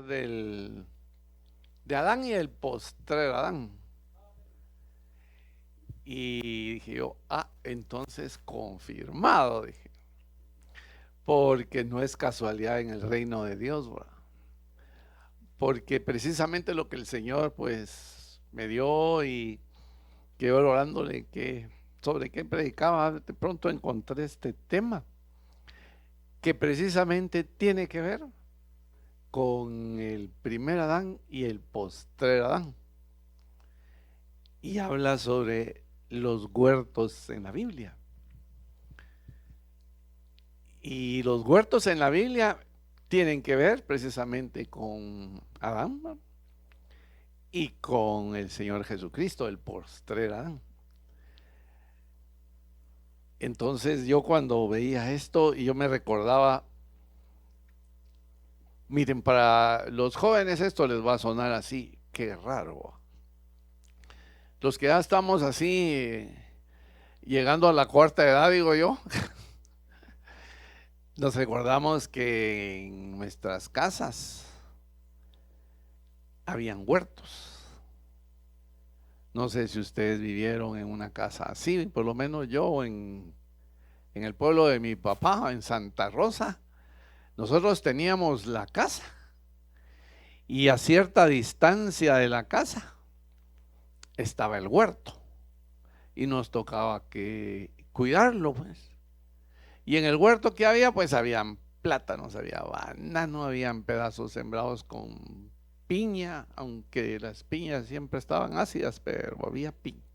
de Adán y el postrer Adán. Y dije yo, entonces confirmado, dije, porque no es casualidad en el reino de Dios, ¿verdad? Porque precisamente lo que el Señor pues me dio y que yo orándole que sobre qué predicaba, de pronto encontré este tema que precisamente tiene que ver con el primer Adán y el postrer Adán. Y habla sobre los huertos en la Biblia. Y los huertos en la Biblia tienen que ver precisamente con Adán, ¿no? Y con el Señor Jesucristo, el postrer Adán. Entonces yo cuando veía esto y yo me recordaba, miren, para los jóvenes esto les va a sonar así, qué raro. Los que ya estamos así, llegando a la cuarta edad, digo yo, nos recordamos que en nuestras casas habían huertos. No sé si ustedes vivieron en una casa así, por lo menos yo en el pueblo de mi papá, en Santa Rosa, nosotros teníamos la casa y a cierta distancia de la casa estaba el huerto y nos tocaba que cuidarlo, pues. Y en el huerto que había, pues habían plátanos, había banano, habían pedazos sembrados con piña, aunque las piñas siempre estaban ácidas, pero había piña.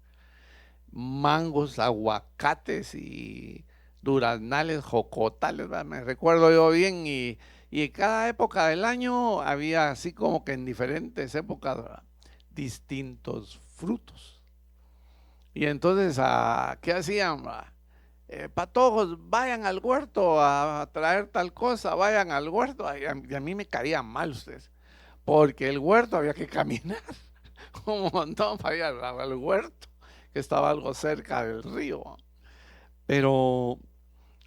Mangos, aguacates y duraznales, jocotales, ¿verdad? Me recuerdo yo bien, y cada época del año había así como que en diferentes épocas, ¿verdad?, distintos frutos. Y entonces, ¿qué hacían? Patojos, vayan al huerto a traer tal cosa, vayan al huerto. Y a mí me caía mal ustedes, porque el huerto había que caminar un montón para ir al huerto, que estaba algo cerca del río. Pero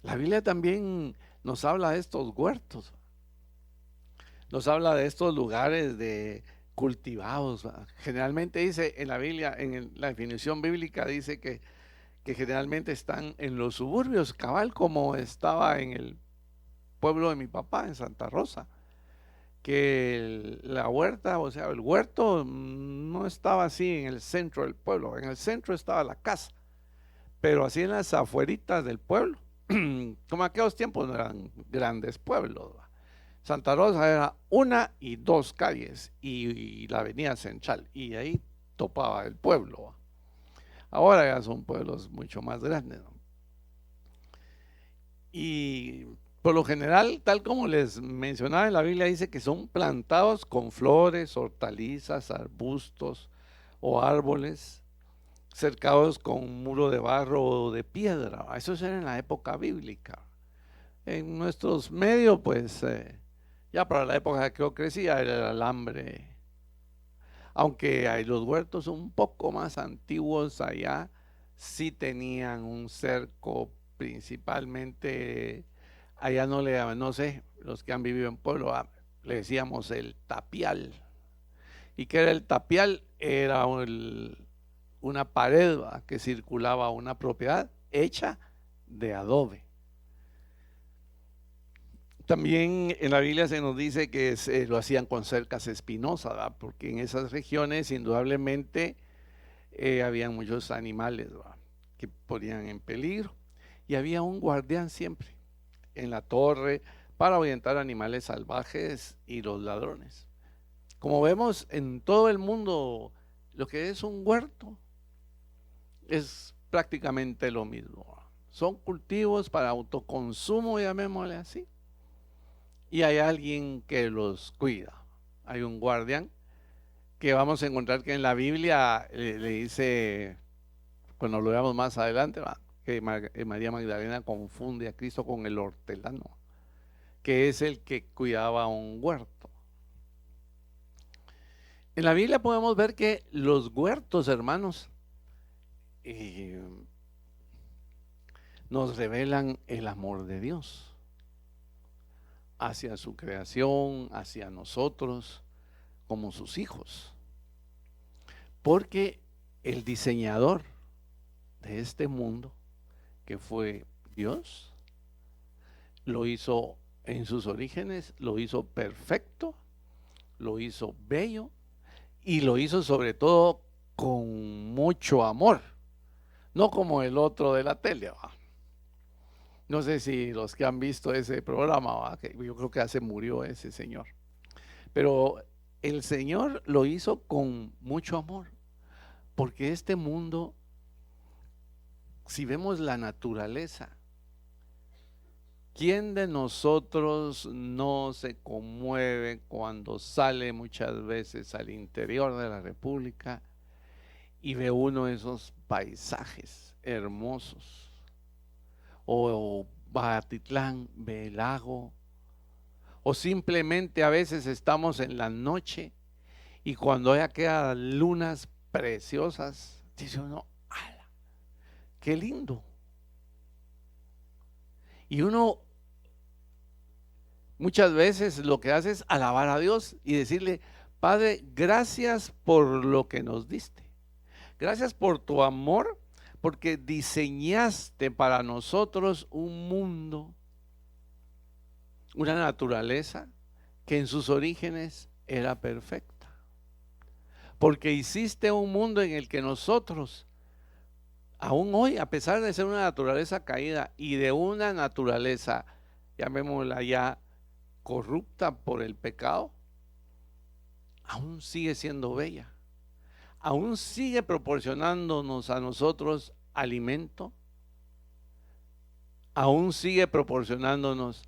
la Biblia también nos habla de estos huertos, nos habla de estos lugares de cultivados. Generalmente dice en la Biblia, la definición bíblica dice que generalmente están en los suburbios, cabal como estaba en el pueblo de mi papá, en Santa Rosa, que la huerta, o sea, el huerto no estaba así en el centro del pueblo, en el centro estaba la casa, pero así en las afueritas del pueblo, como aquellos tiempos no eran grandes pueblos. Santa Rosa era una y dos calles y la avenida Central, y ahí topaba el pueblo. Ahora ya son pueblos mucho más grandes, ¿no? Y por lo general, tal como les mencionaba en la Biblia, dice que son plantados con flores, hortalizas, arbustos o árboles, cercados con un muro de barro o de piedra. Eso era en la época bíblica. En nuestros medios, pues, ya para la época que yo crecía, era el alambre. Aunque hay los huertos un poco más antiguos allá, sí tenían un cerco principalmente. Allá no le llaman, no sé, los que han vivido en pueblo, le decíamos el tapial. ¿Y qué era el tapial? Era una pared, ¿va?, que circulaba una propiedad hecha de adobe. También en la Biblia se nos dice que lo hacían con cercas espinosas, ¿va?, porque en esas regiones indudablemente habían muchos animales, ¿va?, que ponían en peligro. Y había un guardián siempre en la torre para ahuyentar animales salvajes y los ladrones. Como vemos en todo el mundo, lo que es un huerto es prácticamente lo mismo. Son cultivos para autoconsumo, llamémosle así, y hay alguien que los cuida. Hay un guardián que vamos a encontrar que en la Biblia le dice, cuando lo veamos más adelante, que María Magdalena confunde a Cristo con el hortelano, que es el que cuidaba un huerto. En la Biblia podemos ver que los huertos, hermanos, nos revelan el amor de Dios. hacia su creación, hacia nosotros como sus hijos. Porque el diseñador de este mundo, que fue Dios, lo hizo en sus orígenes, lo hizo perfecto, lo hizo bello y lo hizo sobre todo con mucho amor, no como el otro de la tele, ¿va? No sé si los que han visto ese programa, ¿va? Que yo creo que ya se murió ese señor, pero el Señor lo hizo con mucho amor, porque este mundo, si vemos la naturaleza, ¿quién de nosotros no se conmueve cuando sale muchas veces al interior de la República y ve uno de esos paisajes hermosos? O va a Titlán, ve el lago, o simplemente a veces estamos en la noche y cuando hay aquellas lunas preciosas, dice uno, ¡ala! ¡Qué lindo! Y uno muchas veces lo que hace es alabar a Dios y decirle, Padre, gracias por lo que nos diste. Gracias por tu amor, porque diseñaste para nosotros un mundo, una naturaleza que en sus orígenes era perfecta. Porque hiciste un mundo en el que nosotros, aún hoy, a pesar de ser una naturaleza caída y de una naturaleza, llamémosla ya, corrupta por el pecado, aún sigue siendo bella, aún sigue proporcionándonos a nosotros alimento, aún sigue proporcionándonos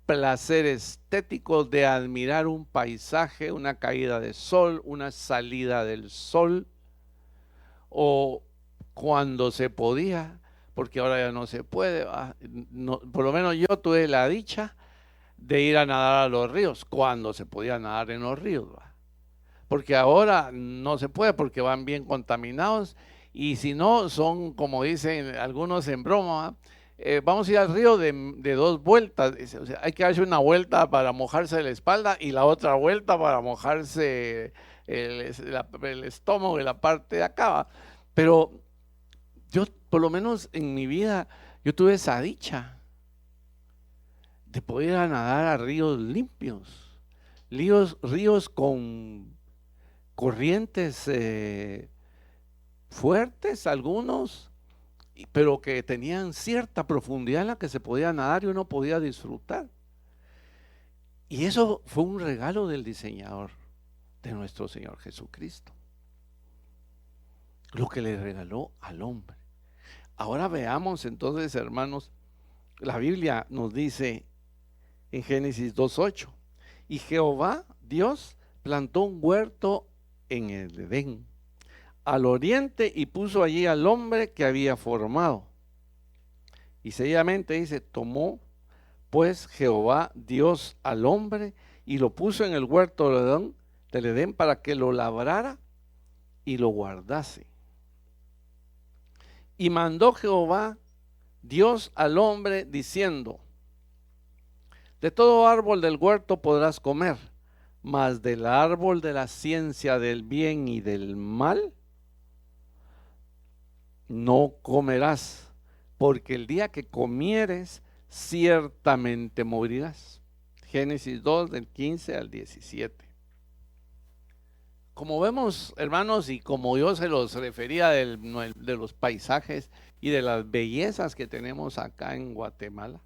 placer estético de admirar un paisaje, una caída de sol, una salida del sol, o cuando se podía, porque ahora ya no se puede, no, por lo menos yo tuve la dicha de ir a nadar a los ríos, cuando se podía nadar en los ríos, porque ahora no se puede porque van bien contaminados y si no son, como dicen algunos en broma, vamos a ir al río de dos vueltas, o sea, hay que darse una vuelta para mojarse la espalda y la otra vuelta para mojarse el estómago y la parte de acá, ¿va? Pero yo, por lo menos en mi vida, yo tuve esa dicha de poder ir a nadar a ríos limpios, ríos con corrientes fuertes, algunos, pero que tenían cierta profundidad en la que se podía nadar y uno podía disfrutar. Y eso fue un regalo del diseñador, de nuestro Señor Jesucristo, lo que le regaló al hombre. Ahora veamos entonces, hermanos, la Biblia nos dice en Génesis 2:8, y Jehová Dios plantó un huerto en el Edén, al oriente, y puso allí al hombre que había formado. Y seguidamente dice, tomó pues Jehová Dios al hombre y lo puso en el huerto del Edén para que lo labrara y lo guardase. Y mandó Jehová Dios al hombre diciendo, de todo árbol del huerto podrás comer, mas del árbol de la ciencia del bien y del mal no comerás, porque el día que comieres ciertamente morirás. Génesis 2 del 15 al 17. Como vemos, hermanos, y como yo se los refería de los paisajes y de las bellezas que tenemos acá en Guatemala,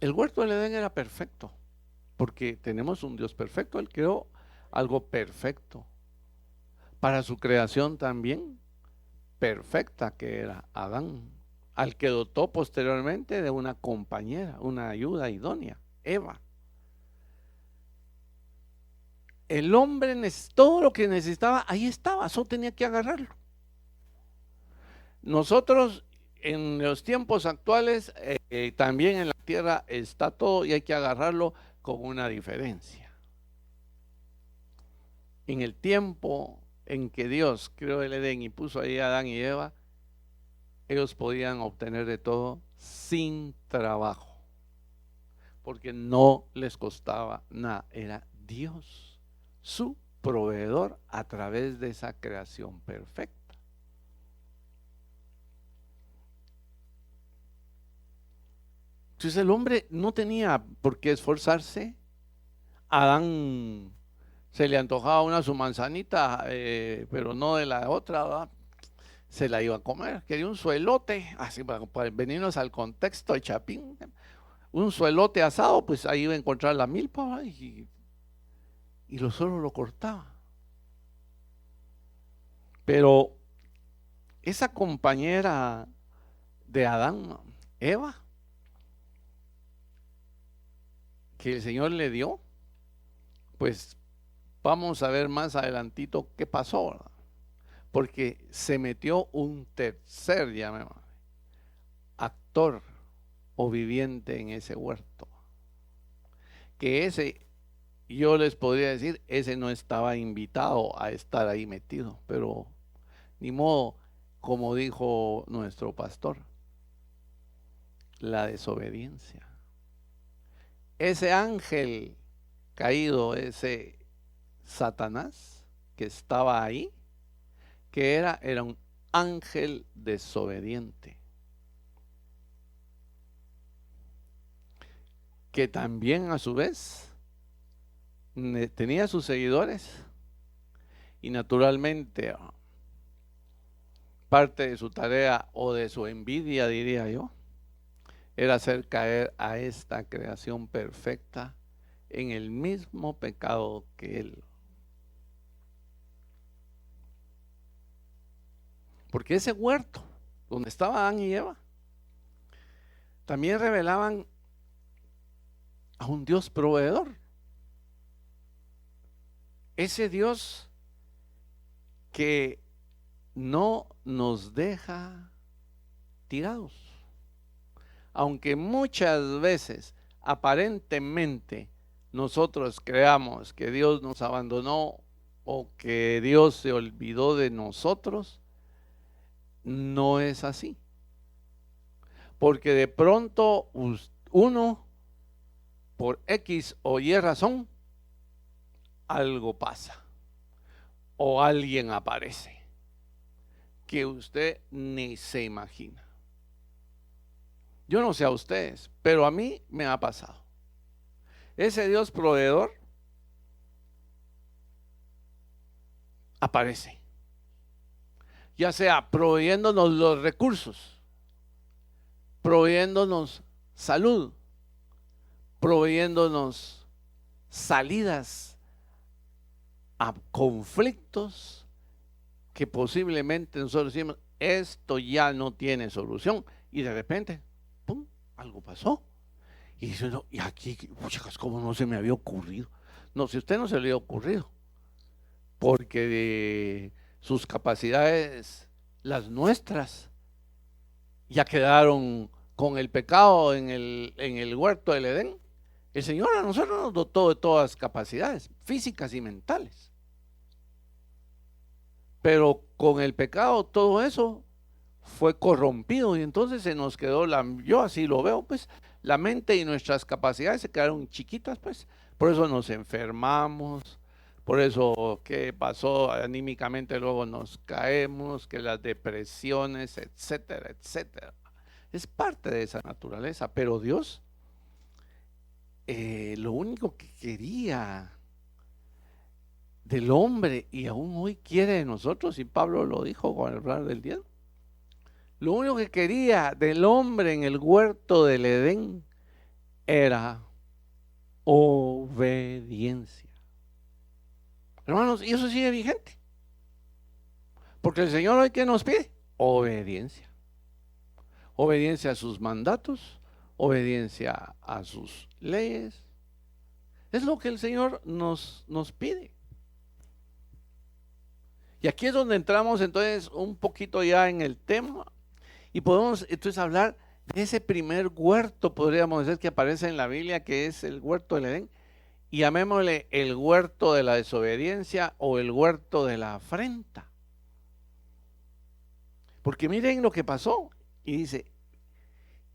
el huerto del Edén era perfecto, porque tenemos un Dios perfecto. Él creó algo perfecto para su creación también perfecta, que era Adán, al que dotó posteriormente de una compañera, una ayuda idónea, Eva. El hombre, todo lo que necesitaba, ahí estaba, solo tenía que agarrarlo. Nosotros en los tiempos actuales, también en la tierra está todo y hay que agarrarlo con una diferencia. En el tiempo en que Dios creó el Edén y puso ahí a Adán y Eva, ellos podían obtener de todo sin trabajo. porque no les costaba nada, era Dios, su proveedor a través de esa creación perfecta. Entonces el hombre no tenía por qué esforzarse. Adán se le antojaba una su manzanita, pero no de la otra, ¿verdad? Se la iba a comer. Quería un suelote, así para venirnos al contexto de Chapín. Un suelote asado, pues ahí iba a encontrar la milpa, ¿verdad? Y lo solo lo cortaba. Pero esa compañera de Adán, Eva, que el Señor le dio, pues vamos a ver más adelantito qué pasó, ¿verdad? Porque se metió un tercer, llamémosle, actor o viviente en ese huerto. Que ese, yo les podría decir, ese no estaba invitado a estar ahí metido, pero ni modo, como dijo nuestro pastor, la desobediencia. Ese ángel caído, ese Satanás que estaba ahí, que era un ángel desobediente, que también a su vez tenía sus seguidores y naturalmente parte de su tarea o de su envidia, diría yo, era hacer caer a esta creación perfecta en el mismo pecado que él. Porque ese huerto donde estaban Adán y Eva también revelaban a un Dios proveedor. Ese Dios que no nos deja tirados. Aunque muchas veces aparentemente nosotros creamos que Dios nos abandonó o que Dios se olvidó de nosotros, no es así. Porque de pronto uno, por X o Y razón, algo pasa o alguien aparece que usted ni se imagina. Yo no sé a ustedes, pero a mí me ha pasado. Ese Dios proveedor aparece, ya sea proveyéndonos los recursos, proveyéndonos salud, proveyéndonos salidas a conflictos que posiblemente nosotros decimos, esto ya no tiene solución, y de repente, ¡pum!, algo pasó. Y dice, no, y aquí, chicas, ¿cómo no se me había ocurrido? No, si a usted no se le había ocurrido, porque de sus capacidades, las nuestras, ya quedaron con el pecado en el huerto del Edén. El Señor a nosotros nos dotó de todas capacidades físicas y mentales, pero con el pecado todo eso fue corrompido y entonces se nos quedó, yo así lo veo, pues la mente y nuestras capacidades se quedaron chiquitas, pues por eso nos enfermamos, por eso que pasó anímicamente, luego nos caemos, que las depresiones, etcétera, etcétera. Es parte de esa naturaleza, pero Dios lo único que quería del hombre y aún hoy quiere de nosotros, y Pablo lo dijo con el hablar del diezmo, lo único que quería del hombre en el huerto del Edén era obediencia. Hermanos, y eso sigue vigente, porque el Señor hoy, ¿qué nos pide? Obediencia. Obediencia a sus mandatos, obediencia a sus leyes. Es lo que el Señor nos pide. Y aquí es donde entramos entonces un poquito ya en el tema y podemos entonces hablar de ese primer huerto, podríamos decir, que aparece en la Biblia, que es el huerto del Edén, y llamémosle el huerto de la desobediencia o el huerto de la afrenta. Porque miren lo que pasó, y dice,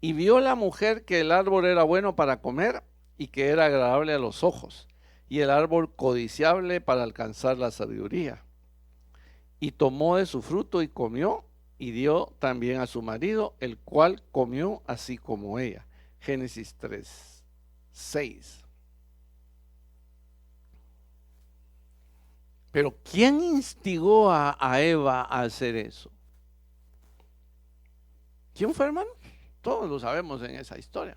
y vio la mujer que el árbol era bueno para comer y que era agradable a los ojos, y el árbol codiciable para alcanzar la sabiduría. Y tomó de su fruto y comió, y dio también a su marido, el cual comió así como ella. Génesis 3, 6. Pero ¿quién instigó a Eva a hacer eso? ¿Quién fue, hermano? Todos lo sabemos en esa historia.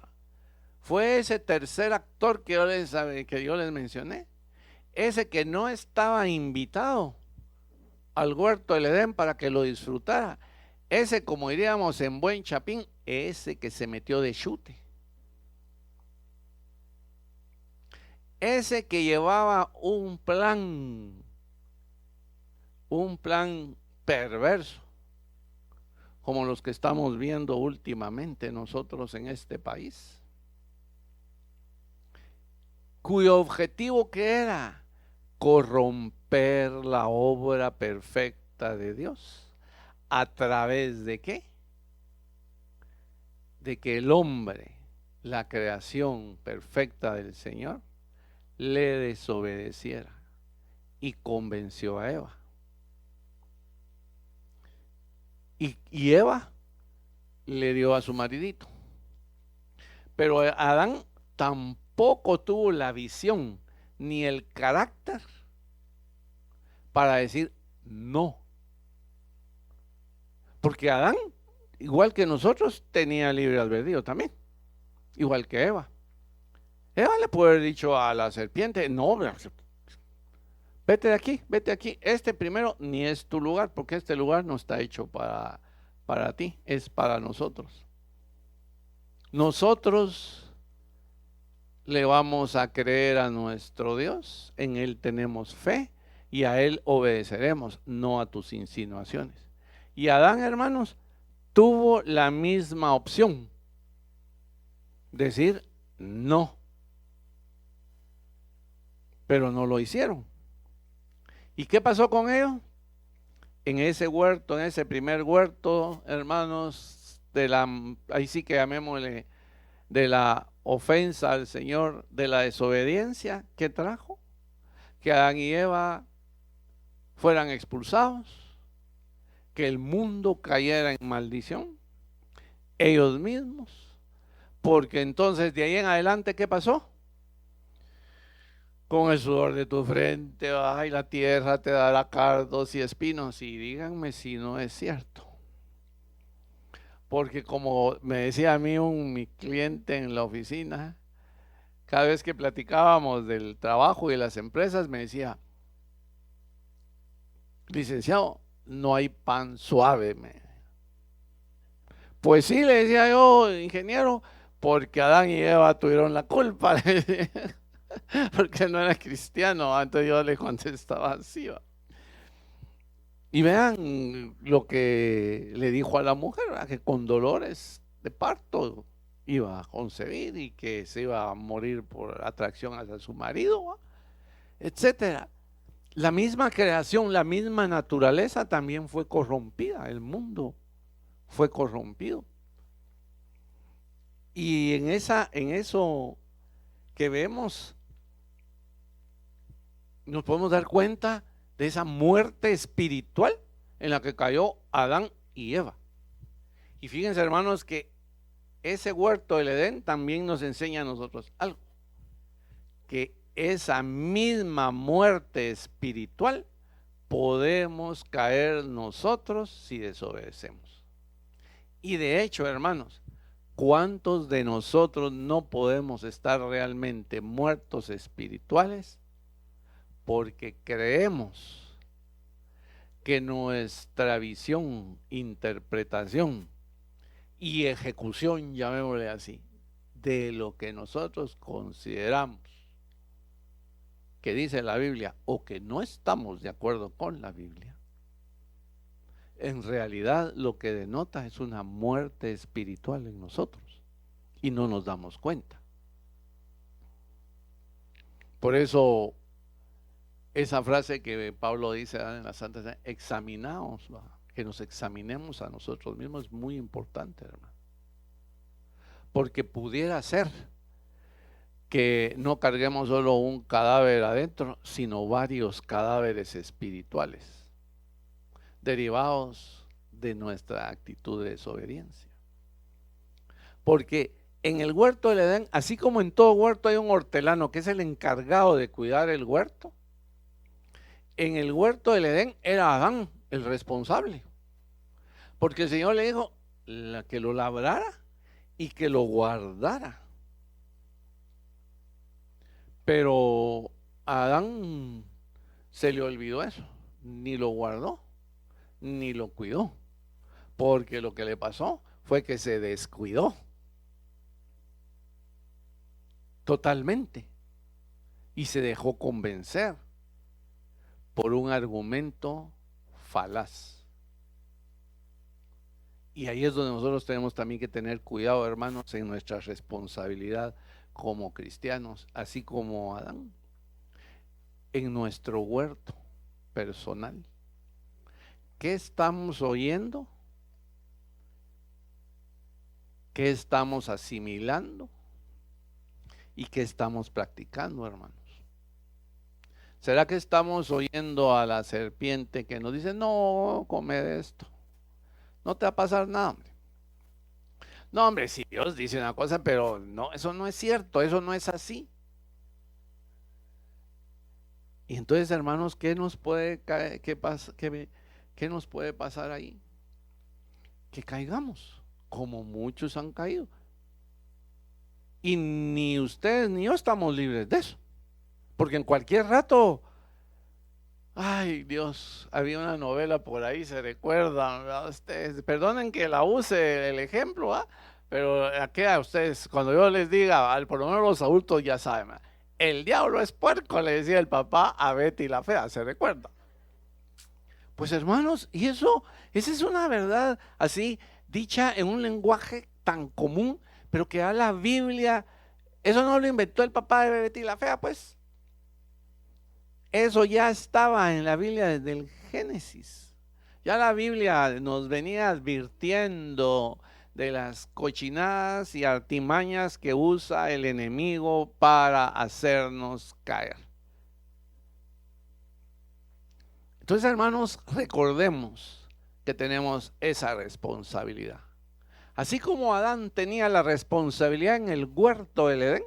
Fue ese tercer actor que yo les mencioné. Ese que no estaba invitado al huerto del Edén para que lo disfrutara. Ese, como diríamos en buen chapín, ese que se metió de chute. Ese que llevaba un plan perverso, como los que estamos viendo últimamente nosotros en este país, cuyo objetivo que era corromper la obra perfecta de Dios. ¿A través de qué? De que el hombre, la creación perfecta del Señor, le desobedeciera y convenció a Eva. Y Eva le dio a su maridito. Pero Adán tampoco tuvo la visión ni el carácter para decir no. Porque Adán, igual que nosotros, tenía libre albedrío también, igual que Eva. Eva le puede haber dicho a la serpiente, no, vete de aquí, vete aquí. Este primero ni es tu lugar, porque este lugar no está hecho para ti, es para nosotros. Nosotros le vamos a creer a nuestro Dios, en Él tenemos fe y a Él obedeceremos, no a tus insinuaciones. Y Adán, hermanos, tuvo la misma opción, decir no, pero no lo hicieron. ¿Y qué pasó con ellos? En ese huerto, en ese primer huerto, hermanos, ahí sí que llamémosle, de la ofensa al Señor, de la desobediencia, ¿qué trajo? Que Adán y Eva fueran expulsados, que el mundo cayera en maldición, ellos mismos, porque entonces de ahí en adelante, ¿qué pasó? Con el sudor de tu frente, ay, la tierra te dará cardos y espinos, y díganme si no es cierto. Porque como me decía a mí mi cliente en la oficina, cada vez que platicábamos del trabajo y de las empresas, me decía, licenciado, no hay pan suave. Pues sí, le decía yo, ingeniero, porque Adán y Eva tuvieron la culpa, porque no era cristiano. Entonces yo le contestaba así. Y vean lo que le dijo a la mujer, que con dolores de parto iba a concebir y que se iba a morir por atracción hacia su marido, etcétera. La misma creación, la misma naturaleza también fue corrompida, el mundo fue corrompido. Y en eso que vemos, nos podemos dar cuenta de esa muerte espiritual en la que cayó Adán y Eva. Y fíjense, hermanos, que ese huerto del Edén también nos enseña a nosotros algo, que esa misma muerte espiritual podemos caer nosotros si desobedecemos. Y de hecho, hermanos, ¿cuántos de nosotros no podemos estar realmente muertos espirituales? Porque creemos que nuestra visión, interpretación y ejecución, llamémosle así, de lo que nosotros consideramos que dice la Biblia o que no estamos de acuerdo con la Biblia, en realidad lo que denota es una muerte espiritual en nosotros y no nos damos cuenta. Por eso esa frase que Pablo dice en la Santa Cena, examinaos, que nos examinemos a nosotros mismos, es muy importante, hermano. Porque pudiera ser que no carguemos solo un cadáver adentro, sino varios cadáveres espirituales, derivados de nuestra actitud de desobediencia. Porque en el huerto del Edén, así como en todo huerto hay un hortelano que es el encargado de cuidar el huerto, en el huerto del Edén era Adán el responsable. Porque el Señor le dijo que lo labrara y que lo guardara. Pero a Adán se le olvidó eso, ni lo guardó, ni lo cuidó, porque lo que le pasó fue que se descuidó totalmente y se dejó convencer por un argumento falaz. Y ahí es donde nosotros tenemos también que tener cuidado, hermanos, en nuestra responsabilidad como cristianos, así como Adán, en nuestro huerto personal. ¿Qué estamos oyendo? ¿Qué estamos asimilando? ¿Y qué estamos practicando, hermanos? ¿Será que estamos oyendo a la serpiente que nos dice, no, come de esto, no te va a pasar nada, hombre? No, hombre, si Dios dice una cosa, pero no, eso no es cierto, eso no es así. Y entonces, hermanos, ¿qué nos puede qué nos puede pasar ahí? Que caigamos, como muchos han caído. Y ni ustedes ni yo estamos libres de eso. Porque en cualquier rato, ay Dios, había una novela por ahí, se recuerdan, ¿verdad? Ustedes, perdonen que la use el ejemplo, ¿ah? Pero aquí a ustedes, cuando yo les diga, por lo menos los adultos ya saben, ¿verdad? El diablo es puerco, le decía el papá a Betty la fea, ¿se recuerda? Pues hermanos, y esa es una verdad así, dicha en un lenguaje tan común, pero que a la Biblia, eso no lo inventó el papá de Betty la fea, pues. Eso ya estaba en la Biblia desde el Génesis. Ya la Biblia nos venía advirtiendo de las cochinadas y artimañas que usa el enemigo para hacernos caer. Entonces, hermanos, recordemos que tenemos esa responsabilidad. Así como Adán tenía la responsabilidad en el huerto del Edén,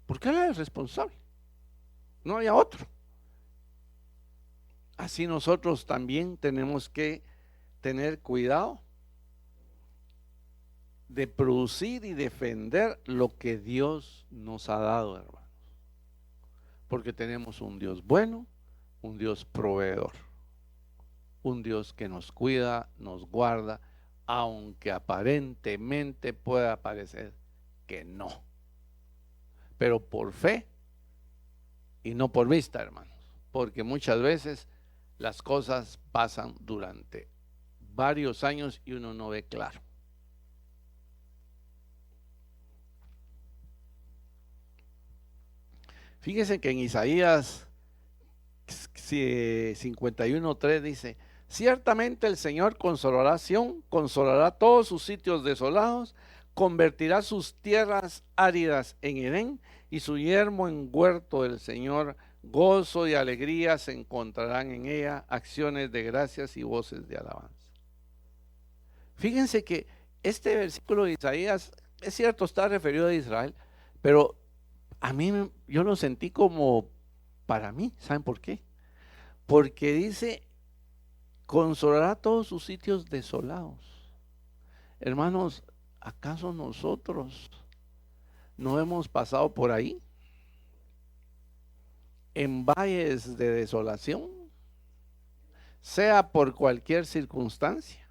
porque él era el responsable, no había otro. Así nosotros también tenemos que tener cuidado de producir y defender lo que Dios nos ha dado, hermanos. Porque tenemos un Dios bueno, un Dios proveedor, un Dios que nos cuida, nos guarda, aunque aparentemente pueda parecer que no. Pero por fe y no por vista, hermanos. Porque muchas veces las cosas pasan durante varios años y uno no ve claro. Fíjese que en Isaías 51:3 dice, ciertamente el Señor consolará a Sión, consolará todos sus sitios desolados, convertirá sus tierras áridas en Edén y su yermo en huerto del Señor. Gozo y alegría se encontrarán en ella, acciones de gracias y voces de alabanza. Fíjense que este versículo de Isaías, es cierto, está referido a Israel, pero a mí yo lo sentí como para mí. ¿Saben por qué? Porque dice, consolará todos sus sitios desolados. Hermanos, ¿acaso nosotros no hemos pasado por ahí? En valles de desolación, sea por cualquier circunstancia.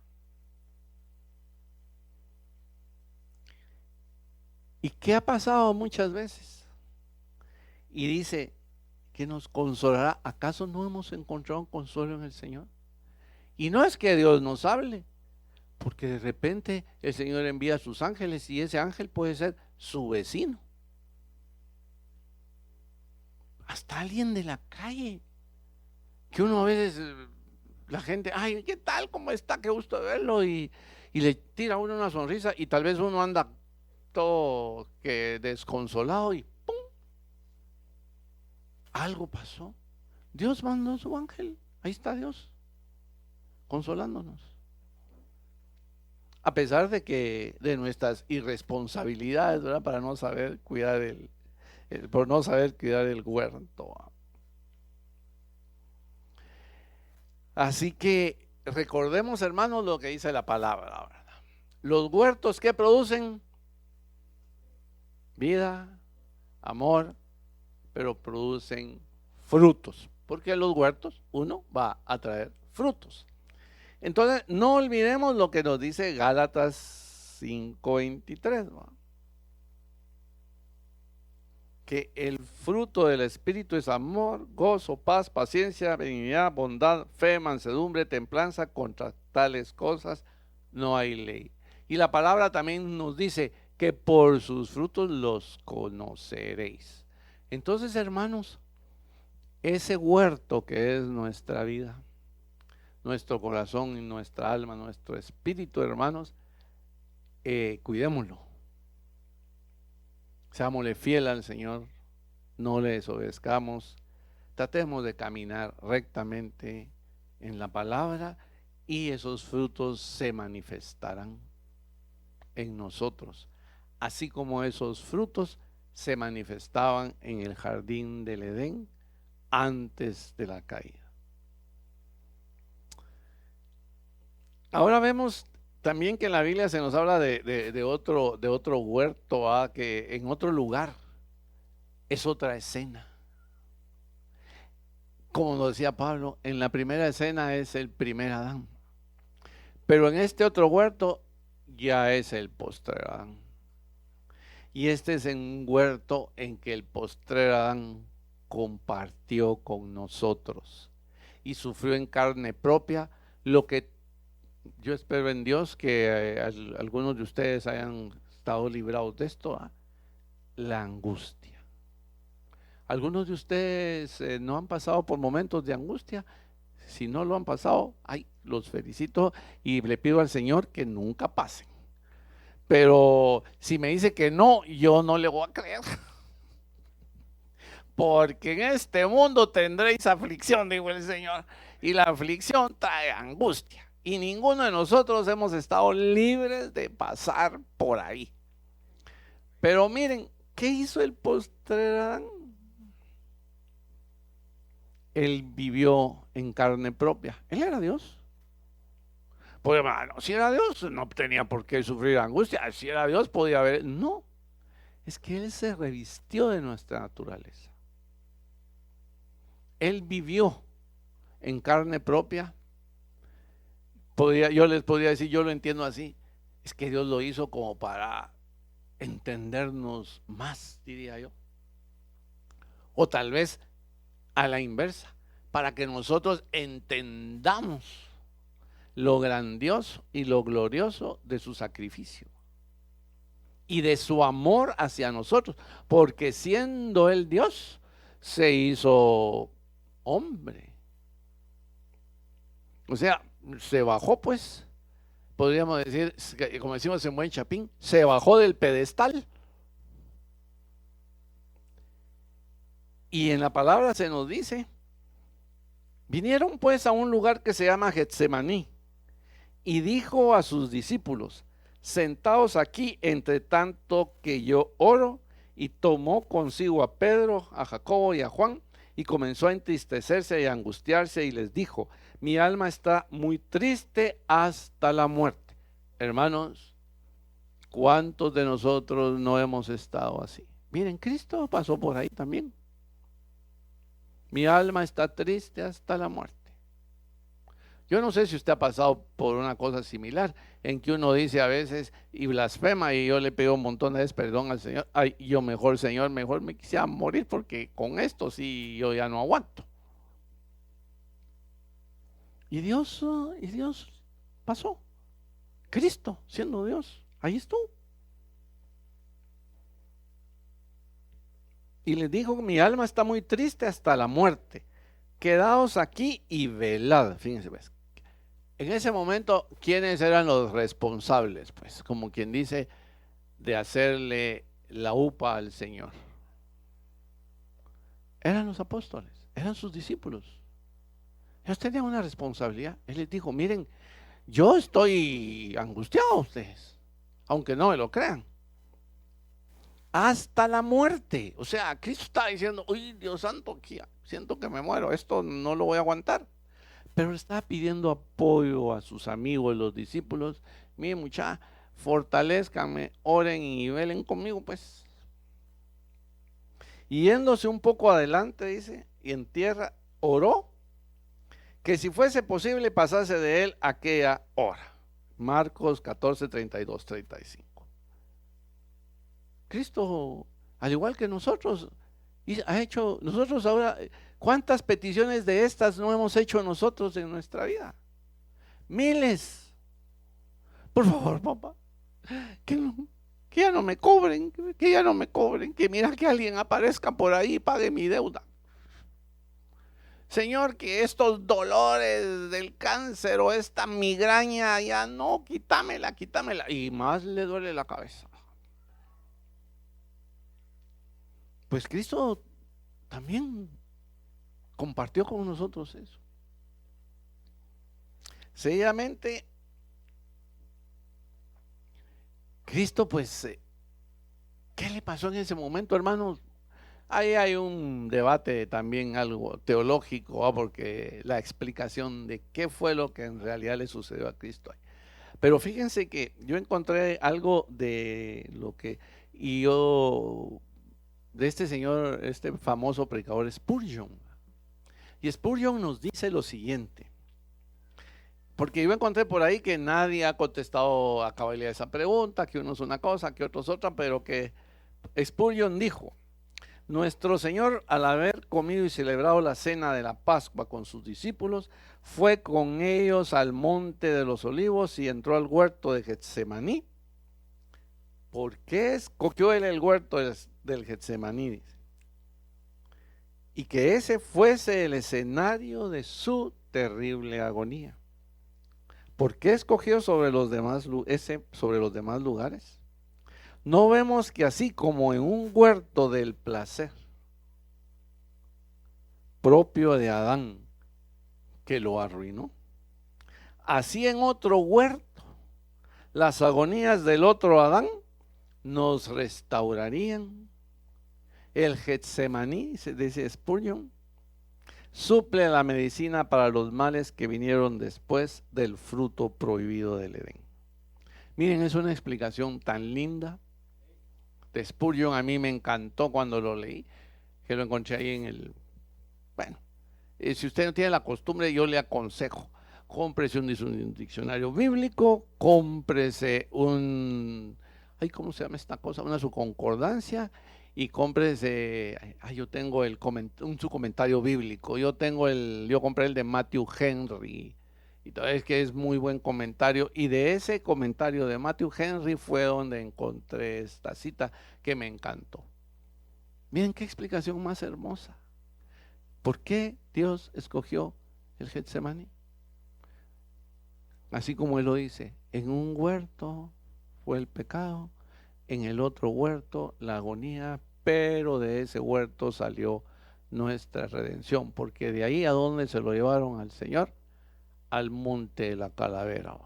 ¿Y qué ha pasado muchas veces? Y dice que nos consolará. ¿Acaso no hemos encontrado un consuelo en el Señor? Y no es que Dios nos hable, porque de repente el Señor envía a sus ángeles y ese ángel puede ser su vecino. Hasta alguien de la calle, que uno a veces, la gente, ay, ¿qué tal? ¿Cómo está? Qué gusto verlo. Y le tira a uno una sonrisa y tal vez uno anda todo que desconsolado y ¡pum! algo pasó. Dios mandó su ángel. Ahí está Dios, consolándonos. A pesar de nuestras irresponsabilidades, ¿verdad? Para no saber cuidar por no saber cuidar el huerto. Así que recordemos, hermanos, lo que dice la palabra, ¿verdad? Los huertos que producen vida, amor, pero producen frutos, porque los huertos uno va a traer frutos. Entonces, no olvidemos lo que nos dice Gálatas 5:23, ¿no? Que el fruto del Espíritu es amor, gozo, paz, paciencia, benignidad, bondad, fe, mansedumbre, templanza. Contra tales cosas no hay ley. Y la palabra también nos dice que por sus frutos los conoceréis. Entonces, hermanos, ese huerto que es nuestra vida, nuestro corazón y nuestra alma, nuestro espíritu, hermanos, cuidémoslo. Seámosle fiel al Señor, no le desobedezcamos, tratemos de caminar rectamente en la palabra y esos frutos se manifestarán en nosotros, así como esos frutos se manifestaban en el jardín del Edén antes de la caída. Ahora vemos también que en la Biblia se nos habla de otro huerto, que en otro lugar es otra escena. Como lo decía Pablo, en la primera escena es el primer Adán, pero en este otro huerto ya es el postrer Adán. Y este es un huerto en que el postrer Adán compartió con nosotros y sufrió en carne propia lo que yo espero en Dios que algunos de ustedes hayan estado librados de esto, la angustia. Algunos de ustedes no han pasado por momentos de angustia. Si no lo han pasado, los felicito y le pido al Señor que nunca pasen. Pero si me dice que no, yo no le voy a creer. Porque en este mundo tendréis aflicción, dijo el Señor, y la aflicción trae angustia. Y ninguno de nosotros hemos estado libres de pasar por ahí. Pero miren, ¿qué hizo el postrer Adán? Él vivió en carne propia. Él era Dios. Pues hermano, si era Dios, no tenía por qué sufrir angustia. Si era Dios, podía haber. No, es que Él se revistió de nuestra naturaleza. Él vivió en carne propia. Yo les podría decir, yo lo entiendo así, es que Dios lo hizo como para entendernos más, diría yo. O tal vez a la inversa, para que nosotros entendamos lo grandioso y lo glorioso de su sacrificio y de su amor hacia nosotros, porque siendo Él Dios, se hizo hombre. O sea, se bajó, pues, podríamos decir, como decimos en buen chapín, se bajó del pedestal. Y en la palabra se nos dice, vinieron pues a un lugar que se llama Getsemaní, y dijo a sus discípulos, sentaos aquí entre tanto que yo oro, y tomó consigo a Pedro, a Jacobo y a Juan, y comenzó a entristecerse y a angustiarse, y les dijo, mi alma está muy triste hasta la muerte. Hermanos, ¿cuántos de nosotros no hemos estado así? Miren, Cristo pasó por ahí también. Mi alma está triste hasta la muerte. Yo no sé si usted ha pasado por una cosa similar, en que uno dice a veces y blasfema, y yo le pido un montón de veces perdón al Señor. Ay, yo mejor, Señor, mejor me quisiera morir, porque con esto sí yo ya no aguanto. Y Dios pasó. Cristo, siendo Dios, ahí estuvo. Y les dijo, mi alma está muy triste hasta la muerte. Quedaos aquí y velad. Fíjense, pues. En ese momento, ¿quiénes eran los responsables? Pues, como quien dice, de hacerle la upa al Señor. eran los apóstoles, eran sus discípulos. Ellos tenían una responsabilidad. Él les dijo, miren, yo estoy angustiado a ustedes, aunque no me lo crean. Hasta la muerte. O sea, Cristo está diciendo, uy, Dios santo, siento que me muero, esto no lo voy a aguantar. Pero le estaba pidiendo apoyo a sus amigos, los discípulos. Miren, muchachos, fortalezcanme, oren y velen conmigo, pues. Y yéndose un poco adelante, dice, y en tierra oró, que si fuese posible pasase de él aquella hora. Marcos 14, 32, 35. Cristo, al igual que nosotros, ha hecho, nosotros ahora, ¿cuántas peticiones de estas no hemos hecho nosotros en nuestra vida? Miles. Por favor, papá, que ya no me cobren, que ya no me cobren, que mira que alguien aparezca por ahí y pague mi deuda. Señor, que estos dolores del cáncer o esta migraña ya no, quítamela. Y más le duele la cabeza. Pues Cristo también compartió con nosotros eso. Sencillamente, Cristo, pues, ¿qué le pasó en ese momento, hermanos? Ahí hay un debate también algo teológico, porque la explicación de qué fue lo que en realidad le sucedió a Cristo. Pero fíjense que yo encontré algo de lo que, de este señor, este famoso predicador Spurgeon. Y Spurgeon nos dice lo siguiente, porque yo encontré por ahí que nadie ha contestado a cabalidad esa pregunta, que uno es una cosa, que otro es otra, pero que Spurgeon dijo: nuestro Señor, al haber comido y celebrado la cena de la Pascua con sus discípulos, fue con ellos al monte de los olivos y entró al huerto de Getsemaní. ¿Por qué escogió él el huerto del Getsemaní? Y que ese fuese el escenario de su terrible agonía. ¿Por qué escogió sobre los demás lugares? No vemos que así como en un huerto del placer propio de Adán, que lo arruinó, así en otro huerto las agonías del otro Adán nos restaurarían. El Getsemaní, dice Spurgeon, suple la medicina para los males que vinieron después del fruto prohibido del Edén. Miren, es una explicación tan linda de Spurgeon. A mí me encantó cuando lo leí, que lo encontré ahí en el... Bueno, si usted no tiene la costumbre, yo le aconsejo, cómprese un diccionario bíblico, cómprese ¿cómo se llama esta cosa? Su concordancia, y cómprese, yo tengo su comentario bíblico, yo compré el de Matthew Henry, y es que es muy buen comentario, y de ese comentario de Matthew Henry fue donde encontré esta cita que me encantó. Miren qué explicación más hermosa. ¿Por qué Dios escogió el Getsemaní? Así como él lo dice, en un huerto fue el pecado, en el otro huerto la agonía, pero de ese huerto salió nuestra redención, porque de ahí a donde se lo llevaron al Señor, al monte de la calavera.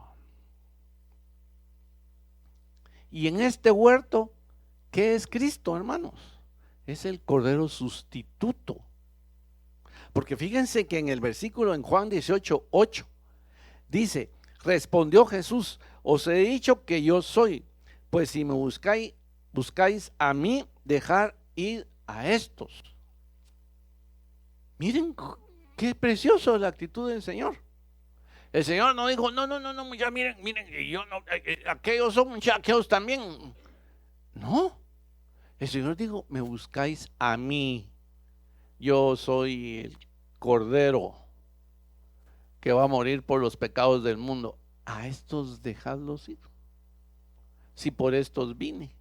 Y en este huerto, ¿qué es Cristo, hermanos? Es el Cordero sustituto. Porque fíjense que en el versículo en Juan 18:8 dice: respondió Jesús, os he dicho que yo soy, pues si me buscáis a mí, dejar ir a estos. Miren qué precioso la actitud del Señor. El Señor no dijo, no, ya miren, yo no, aquellos son, aquellos también. No, el Señor dijo, me buscáis a mí. Yo soy el Cordero que va a morir por los pecados del mundo. A estos dejadlos ir. Si por estos vine,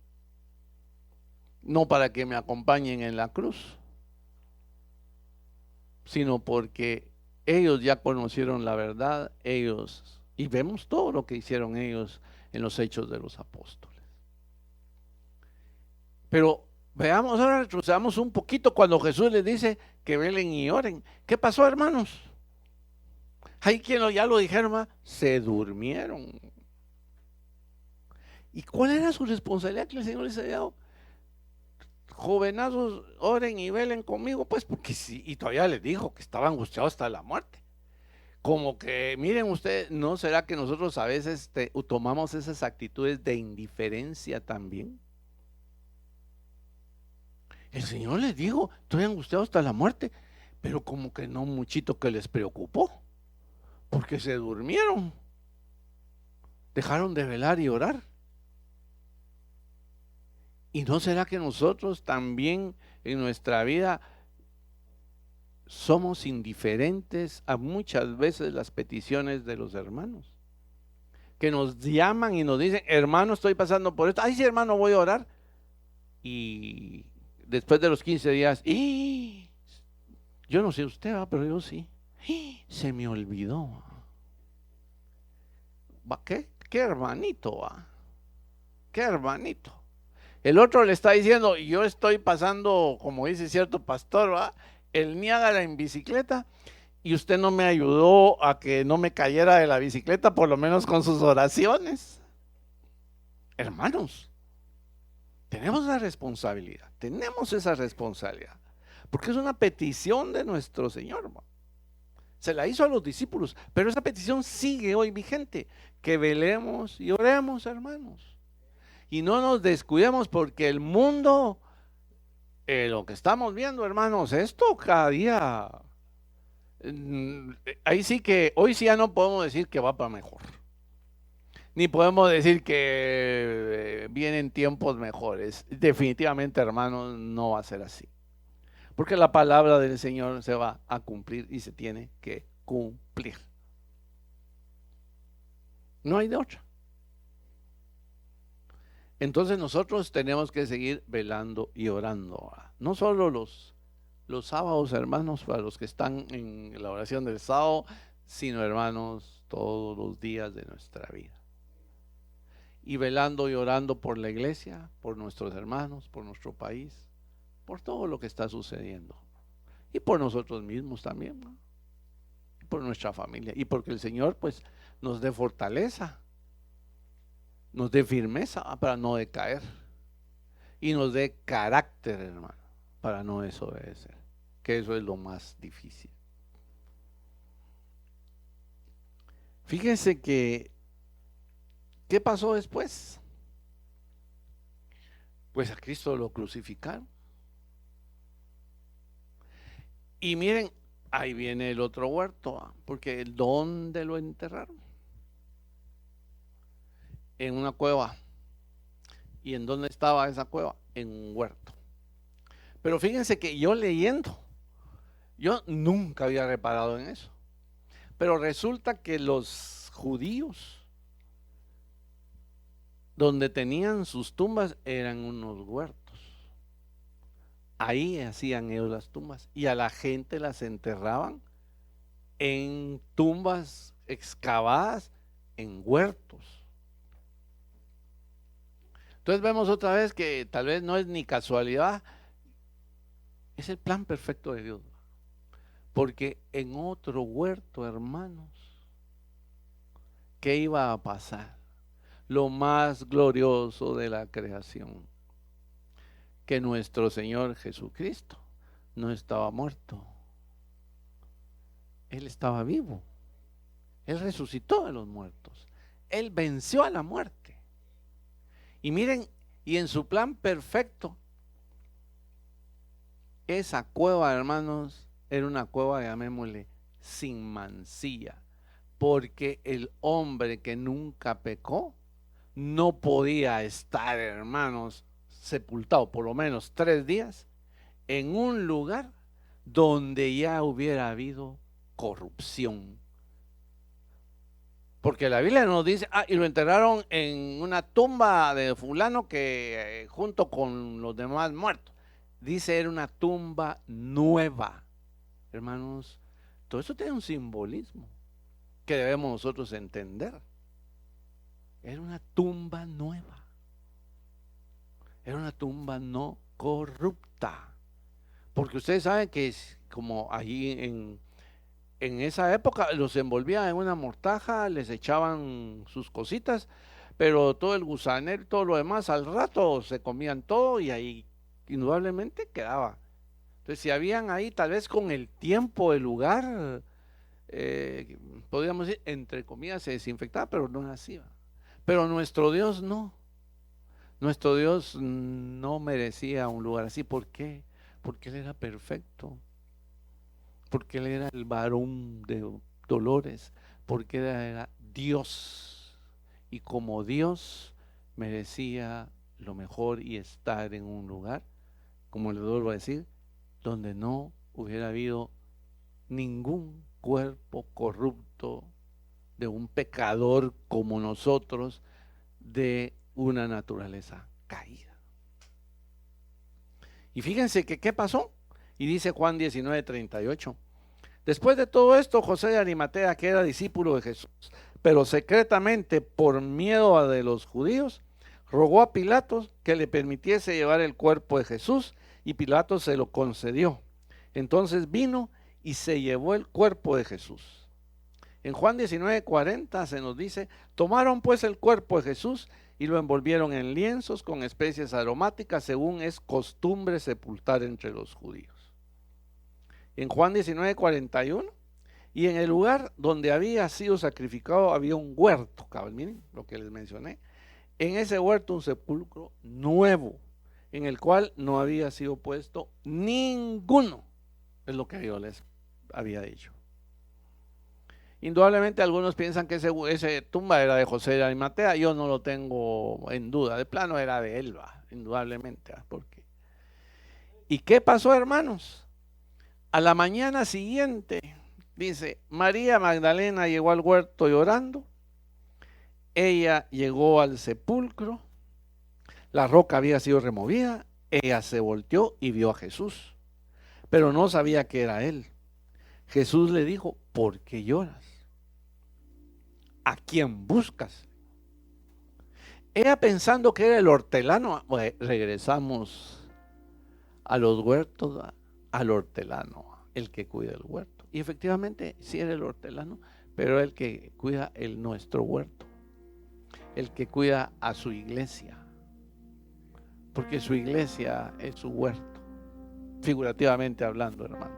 no para que me acompañen en la cruz, sino porque ellos ya conocieron la verdad, y vemos todo lo que hicieron ellos en los Hechos de los Apóstoles. Pero Veamos, ahora retrocedamos un poquito cuando Jesús les dice que velen y oren. ¿Qué pasó, hermanos? Hay quien ya lo dijeron, ¿va? Se durmieron. ¿Y cuál era su responsabilidad que el Señor les había dado? Jovenazos, oren y velen conmigo, pues, porque sí, y todavía les dijo que estaba angustiado hasta la muerte. Como que, miren ustedes, ¿no será que nosotros a veces tomamos esas actitudes de indiferencia también? El Señor les dijo, estoy angustiado hasta la muerte, pero como que no muchito que les preocupó, porque se durmieron, dejaron de velar y orar. ¿Y no será que nosotros también en nuestra vida somos indiferentes a muchas veces las peticiones de los hermanos? Que nos llaman y nos dicen, hermano, estoy pasando por esto. Ay, sí, hermano, voy a orar. Y después de los 15 días, y yo no sé usted, pero yo sí. Se me olvidó. ¿Qué hermanito va? ¿Qué hermanito? El otro le está diciendo, yo estoy pasando, como dice cierto pastor, ¿va? El Niágara en bicicleta, y usted no me ayudó a que no me cayera de la bicicleta, por lo menos con sus oraciones. Hermanos, tenemos esa responsabilidad, porque es una petición de nuestro Señor, ¿va? Se la hizo a los discípulos, pero esa petición sigue hoy vigente, que velemos y oremos, hermanos. Y no nos descuidemos, porque el mundo, lo que estamos viendo, hermanos, esto cada día, ahí sí que, hoy sí ya no podemos decir que va para mejor. Ni podemos decir que vienen tiempos mejores. Definitivamente, hermanos, no va a ser así. Porque la palabra del Señor se va a cumplir y se tiene que cumplir. No hay de otra. Entonces nosotros tenemos que seguir velando y orando. No solo los sábados, hermanos, para los que están en la oración del sábado, sino, hermanos, todos los días de nuestra vida. Y velando y orando por la iglesia, por nuestros hermanos, por nuestro país, por todo lo que está sucediendo. Y por nosotros mismos también, ¿no? Y por nuestra familia. Y porque el Señor, pues, nos dé fortaleza, nos dé firmeza para no decaer. Y nos dé carácter, hermano, para no desobedecer, que eso es lo más difícil. Fíjense que, ¿qué pasó después? Pues a Cristo lo crucificaron. Y miren, ahí viene el otro huerto, porque ¿dónde lo enterraron? En una cueva. ¿Y en dónde estaba esa cueva? En un huerto. Pero fíjense que yo leyendo, yo nunca había reparado en eso. Pero resulta que los judíos, donde tenían sus tumbas, eran unos huertos. Ahí hacían ellos las tumbas y a la gente las enterraban en tumbas excavadas en huertos. Entonces vemos otra vez que tal vez no es ni casualidad, es el plan perfecto de Dios. Porque en otro huerto, hermanos, ¿qué iba a pasar? Lo más glorioso de la creación, que nuestro Señor Jesucristo no estaba muerto. Él estaba vivo. Él resucitó de los muertos. Él venció a la muerte. Y miren, y en su plan perfecto, esa cueva, hermanos, era una cueva, llamémosle, sin mancilla. Porque el hombre que nunca pecó no podía estar, hermanos, sepultado por lo menos 3 días en un lugar donde ya hubiera habido corrupción. Porque la Biblia nos dice, y lo enterraron en una tumba de fulano que junto con los demás muertos. Dice, era una tumba nueva. Hermanos, todo eso tiene un simbolismo que debemos nosotros entender. Era una tumba nueva. Era una tumba no corrupta. Porque ustedes saben que es como allí en esa época los envolvían en una mortaja, les echaban sus cositas, pero todo el gusanero, todo lo demás, al rato se comían todo y ahí indudablemente quedaba. Entonces, si habían ahí, tal vez con el tiempo, el lugar, podríamos decir, entre comillas, se desinfectaba, pero no es así. Pero nuestro Dios no. Nuestro Dios no merecía un lugar así. ¿Por qué? Porque Él era perfecto. Porque Él era el varón de dolores. Porque Él era Dios. Y como Dios merecía lo mejor y estar en un lugar, como le vuelvo a decir, donde no hubiera habido ningún cuerpo corrupto de un pecador como nosotros, de una naturaleza caída. Y fíjense que ¿qué pasó? Y dice Juan 19:38. Después de todo esto, José de Arimatea, que era discípulo de Jesús, pero secretamente por miedo de los judíos, rogó a Pilatos que le permitiese llevar el cuerpo de Jesús, y Pilatos se lo concedió. Entonces vino y se llevó el cuerpo de Jesús. En Juan 19:40 se nos dice: tomaron pues el cuerpo de Jesús y lo envolvieron en lienzos con especies aromáticas, según es costumbre sepultar entre los judíos. En Juan 19:41, y en el lugar donde había sido sacrificado había un huerto, cabal, miren lo que les mencioné. En ese huerto un sepulcro nuevo, en el cual no había sido puesto ninguno, es lo que yo les había dicho. Indudablemente algunos piensan que ese tumba era de José de Arimatea. Yo no lo tengo en duda, de plano era de él, indudablemente. ¿Por qué? ¿Y qué pasó, hermanos? A la mañana siguiente, dice, María Magdalena llegó al huerto llorando. Ella llegó al sepulcro, la roca había sido removida, ella se volteó y vio a Jesús, pero no sabía que era él. Jesús le dijo: ¿por qué lloras? ¿A quién buscas? Ella, pensando que era el hortelano, regresamos a los huertos, al hortelano, el que cuida el huerto. Y efectivamente sí era el hortelano, pero el que cuida nuestro huerto, el que cuida a su iglesia, porque su iglesia es su huerto, figurativamente hablando, hermanos.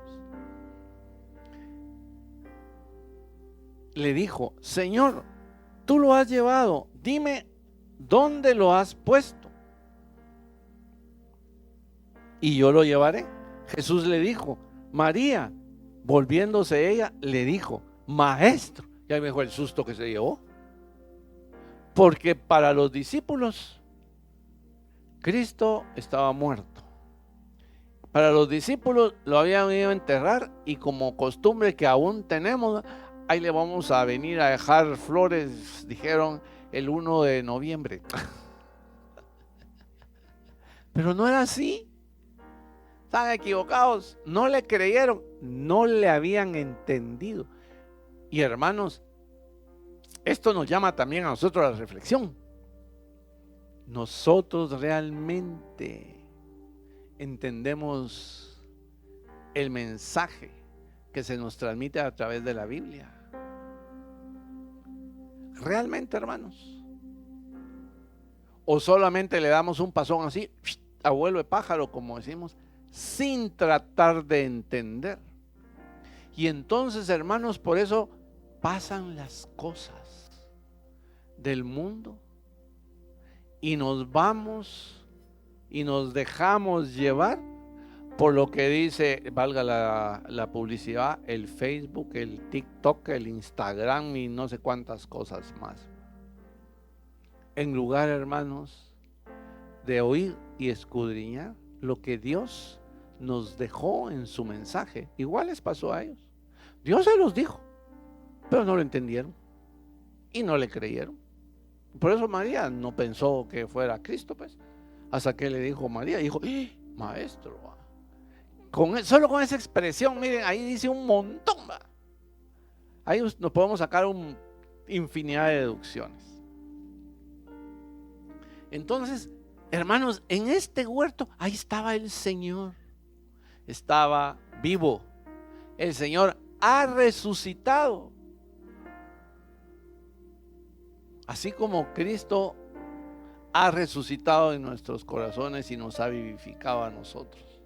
Le dijo: Señor, tú lo has llevado, dime dónde lo has puesto y yo lo llevaré. Jesús le dijo: María. Volviéndose ella, le dijo: Maestro. Ya me dijo el susto que se llevó, porque para los discípulos Cristo estaba muerto. Para los discípulos lo habían ido a enterrar, y como costumbre que aún tenemos, ahí le vamos a venir a dejar flores, dijeron, el 1 de noviembre. Pero no era así. Están equivocados, no le creyeron, no le habían entendido. Y hermanos, esto nos llama también a nosotros a la reflexión. Nosotros realmente entendemos el mensaje que se nos transmite a través de la Biblia. Realmente, hermanos, o solamente le damos un pasón así, abuelo de pájaro, como decimos, sin tratar de entender. Y entonces, hermanos, por eso pasan las cosas del mundo y nos vamos y nos dejamos llevar por lo que dice, valga la publicidad, el Facebook, el TikTok, el Instagram y no sé cuántas cosas más. En lugar, hermanos, de oír y escudriñar lo que Dios nos dejó en su mensaje. Igual les pasó a ellos. Dios se los dijo, pero no lo entendieron y no le creyeron. Por eso María no pensó que fuera Cristo, pues, hasta que le dijo María, dijo: Maestro. Solo con esa expresión, miren, ahí dice un montón. Ahí nos podemos sacar infinidad de deducciones. Entonces, hermanos, en este huerto, ahí estaba el Señor. Estaba vivo. El Señor ha resucitado. Así como Cristo ha resucitado en nuestros corazones y nos ha vivificado a nosotros.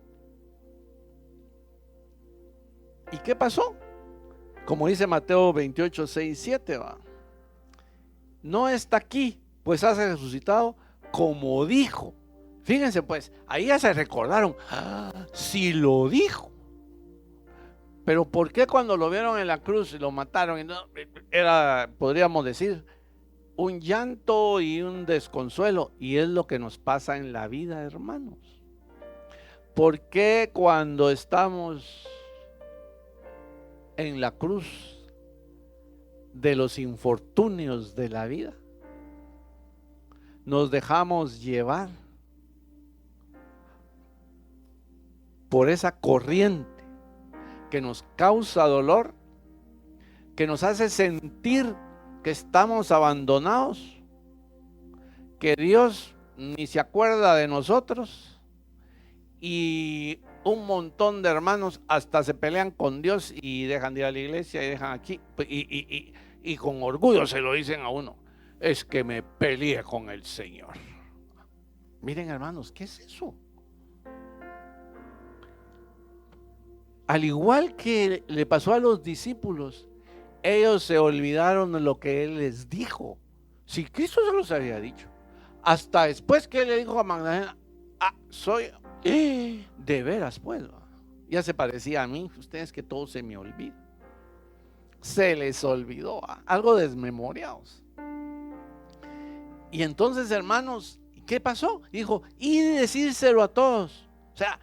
¿Y qué pasó? Como dice Mateo 28, 6, 7, va. No está aquí, pues ha resucitado como dijo. Fíjense pues, ahí ya se recordaron. Si lo dijo. Pero ¿por qué cuando lo vieron en la cruz y lo mataron? Era, podríamos decir, un llanto y un desconsuelo. Y es lo que nos pasa en la vida, hermanos. ¿Por qué cuando estamos en la cruz de los infortunios de la vida nos dejamos llevar por esa corriente que nos causa dolor, que nos hace sentir que estamos abandonados, que Dios ni se acuerda de nosotros, y un montón de hermanos hasta se pelean con Dios y dejan de ir a la iglesia y dejan aquí y con orgullo se lo dicen a uno: es que me peleé con el Señor. Miren, hermanos, ¿qué es eso? Al igual que le pasó a los discípulos, ellos se olvidaron de lo que Él les dijo. Si Cristo se los había dicho, hasta después que Él le dijo a Magdalena: soy de veras, pues ya se parecía a mí. Ustedes, que todo se me olvida. Se les olvidó, algo desmemoriados. Y entonces, hermanos, ¿qué pasó? Dijo: y decírselo a todos. O sea,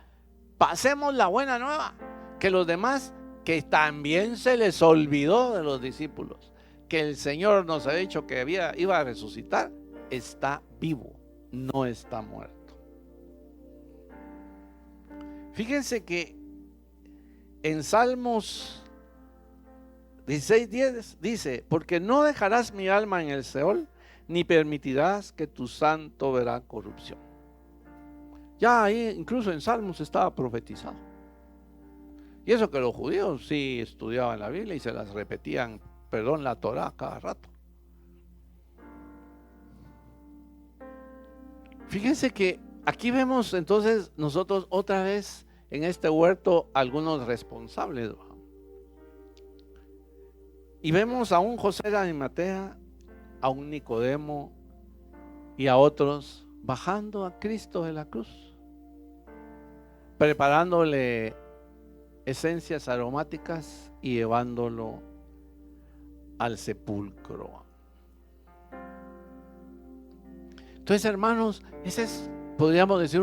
pasemos la buena nueva, que los demás, que también se les olvidó de los discípulos, que el Señor nos ha dicho que iba a resucitar, está vivo, no está muerto. Fíjense que en Salmos 16:10 dice: porque no dejarás mi alma en el Seol, ni permitirás que tu santo verá corrupción. Ya ahí incluso en Salmos estaba profetizado. Y eso que los judíos sí estudiaban la Biblia y se las repetían, la Torá cada rato. Fíjense que aquí vemos entonces nosotros otra vez en este huerto algunos responsables. Y vemos a un José de Arimatea, a un Nicodemo y a otros bajando a Cristo de la cruz, preparándole esencias aromáticas y llevándolo al sepulcro. Entonces, hermanos, ese es, podríamos decir,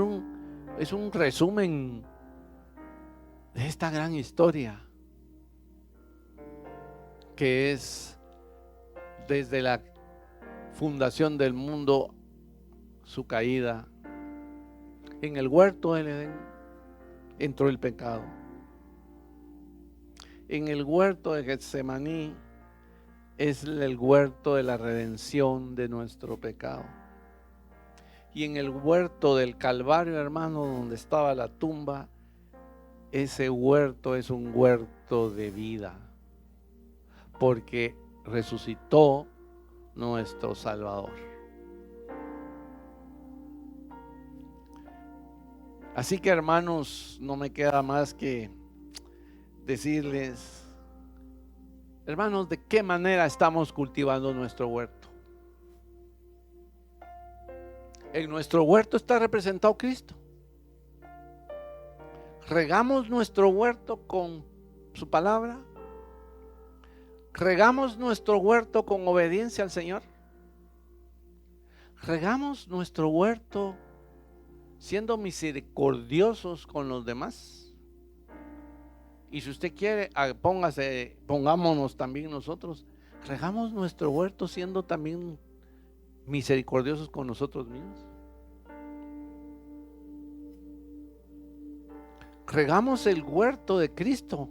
es un resumen de esta gran historia, que es desde la fundación del mundo, su caída. En el huerto del Edén entró el pecado. En el huerto de Getsemaní es el huerto de la redención de nuestro pecado. Y en el huerto del Calvario, hermano, donde estaba la tumba, ese huerto es un huerto de vida, porque resucitó nuestro Salvador. Así que, hermanos, no me queda más que decirles, hermanos, de qué manera estamos cultivando nuestro huerto. En nuestro huerto está representado Cristo. Regamos nuestro huerto con su palabra. Regamos nuestro huerto con obediencia al Señor. Regamos nuestro huerto siendo misericordiosos con los demás. Y si usted quiere, pongámonos también nosotros. Regamos nuestro huerto siendo también misericordiosos con nosotros mismos. Regamos el huerto de Cristo,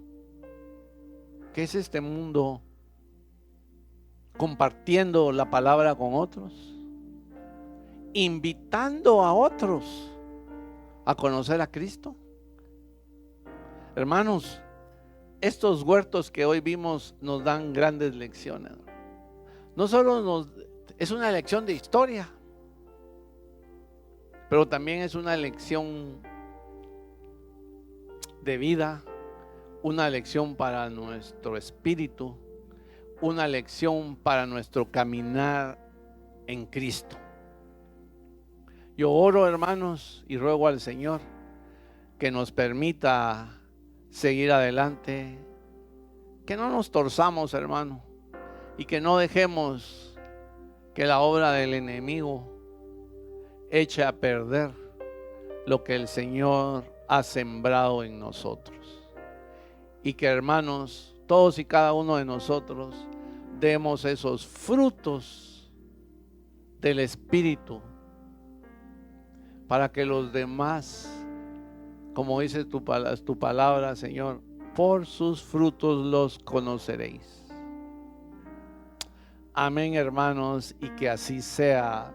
que es este mundo, compartiendo la palabra con otros invitando a otros a conocer a Cristo. Hermanos, estos huertos que hoy vimos nos dan grandes lecciones. No solo es una lección de historia, pero también es una lección de vida, una lección para nuestro espíritu, una lección para nuestro caminar en Cristo. Yo oro, hermanos, y ruego al Señor que nos permita seguir adelante, que no nos torzamos, hermano, y que no dejemos que la obra del enemigo eche a perder lo que el Señor ha sembrado en nosotros. Y que, hermanos, todos y cada uno de nosotros demos esos frutos del Espíritu para que los demás, como dice tu palabra, Señor, por sus frutos los conoceréis. Amén, hermanos, y que así sea